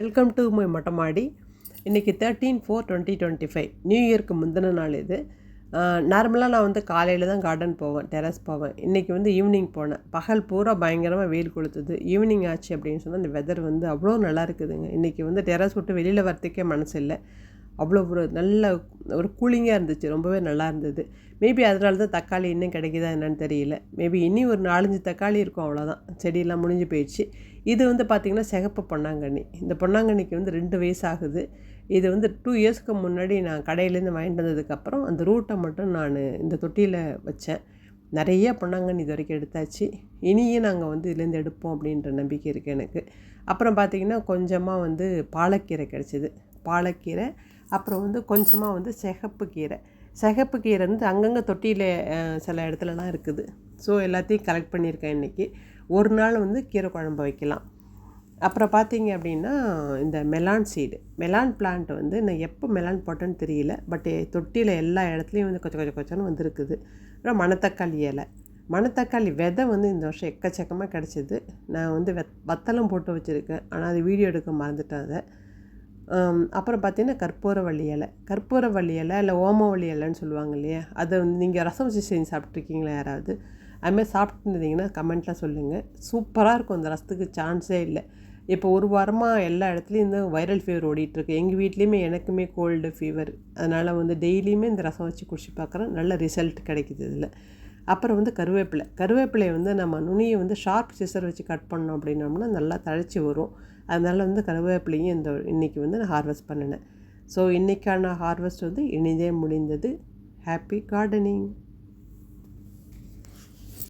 Welcome to my மொட்டை மாடி. இன்றைக்கி 13/4/2025 நியூ இயர்க்கு முந்தின நாள் இது. நார்மலாக நான் வந்து காலையில் தான் கார்டன் போவேன், டெரஸ் போவேன். இன்றைக்கி வந்து ஈவினிங் போனேன். பகல் பூரா பயங்கரமாக வெயில் கொளுத்துது. ஈவினிங் ஆச்சு அப்படின்னு சொன்னால் இந்த வெதர் வந்து அவ்வளோ நல்லா இருக்குதுங்க. இன்றைக்கி வந்து டெரஸ் விட்டு வெளியில் வரத்துக்கே மனசு இல்லை. அவ்வளோ ஒரு நல்ல ஒரு கூலிங்காக இருந்துச்சு, ரொம்பவே நல்லா இருந்தது. மேபி அதனால தான் தக்காளி இன்னும் கிடைக்குதா என்னன்னு தெரியல. மேபி இனி ஒரு 4-5 தக்காளி இருக்கும், அவ்வளோதான். செடியெல்லாம் முடிஞ்சு போயிடுச்சு. இது வந்து பார்த்திங்கன்னா சிகப்பு பொன்னாங்கண்ணி. இந்த பொன்னாங்கண்ணிக்கு வந்து 2 வயசு ஆகுது. இது வந்து 2 இயர்ஸ்க்கு முன்னாடி நான் கடையிலேருந்து வாங்கிட்டு வந்ததுக்கப்புறம் அந்த ரூட்டை மட்டும் நான் இந்த தொட்டியில் வச்சேன். நிறைய பொன்னாங்கண்ணி இது வரைக்கும் எடுத்தாச்சு. இனியும் நாங்கள் வந்து இதுலேருந்து எடுப்போம் அப்படின்ற நம்பிக்கை இருக்குது எனக்கு. அப்புறம் பார்த்திங்கன்னா கொஞ்சமாக வந்து பாலக்கீரை கிடச்சிது. பாலக்கீரை, அப்புறம் வந்து கொஞ்சமாக வந்து சிகப்பு கீரை வந்து அங்கங்கே தொட்டியில் சில இடத்துலலாம் இருக்குது. ஸோ எல்லாத்தையும் கலெக்ட் பண்ணியிருக்கேன் இன்றைக்கி. ஒரு நாள் வந்து கீரை குழம்பு வைக்கலாம். அப்புறம் பார்த்தீங்க அப்படின்னா இந்த மெலான் பிளான்ட் வந்து நான் எப்போ மெலான் போட்டேன்னு தெரியல. பட் தொட்டியில் எல்லா இடத்துலையும் வந்து கொச்சன்னு வந்துருக்குது. அப்புறம் மணத்தக்காளி விதை வந்து இந்த வருஷம் எக்கச்சக்கமாக கிடச்சிது. நான் வந்து வத்தலும் போட்டு வச்சுருக்கேன், ஆனால் அது வீடியோ எடுக்க மறந்துட்டேன் அதை. அப்புறம் பார்த்திங்கன்னா கற்பூரவள்ளி இலை இல்லை ஓமவள்ளி இலைன்னு சொல்லுவாங்க இல்லையா, அதை வந்து நீங்கள் ரசம் வச்சு செஞ்சு சாப்பிட்ருக்கீங்களா யாராவது? அதுமாதிரி சாப்பிட்டுருந்தீங்கன்னா கமெண்ட்டில் சொல்லுங்கள். சூப்பராக இருக்கும். அந்த ரசத்துக்கு சான்ஸே இல்லை. இப்போ ஒரு வாரமாக எல்லா இடத்துலையும் இந்த வைரல் ஃபீவர் ஓடிட்டுருக்கு. எங்கள் வீட்லேயுமே எனக்குமே கோல்டு ஃபீவர். அதனால் வந்து டெய்லியுமே இந்த ரசம் வச்சு குடிச்சு பார்க்குறேன். நல்ல ரிசல்ட் கிடைக்கிது இதில். அப்புறம் வந்து கருவேப்பிலையை வந்து நம்ம நுனியை வந்து ஷார்ப் சிசர் வச்சு கட் பண்ணோம் அப்படின்னோம்னா நல்லா தழைச்சி வரும். அதனால் வந்து கருவேப்பிலையும் இன்றைக்கி வந்து நான் ஹார்வெஸ்ட் பண்ணினேன். ஸோ இன்றைக்கான ஹார்வெஸ்ட் வந்து இனிதே முடிந்தது. Happy gardening.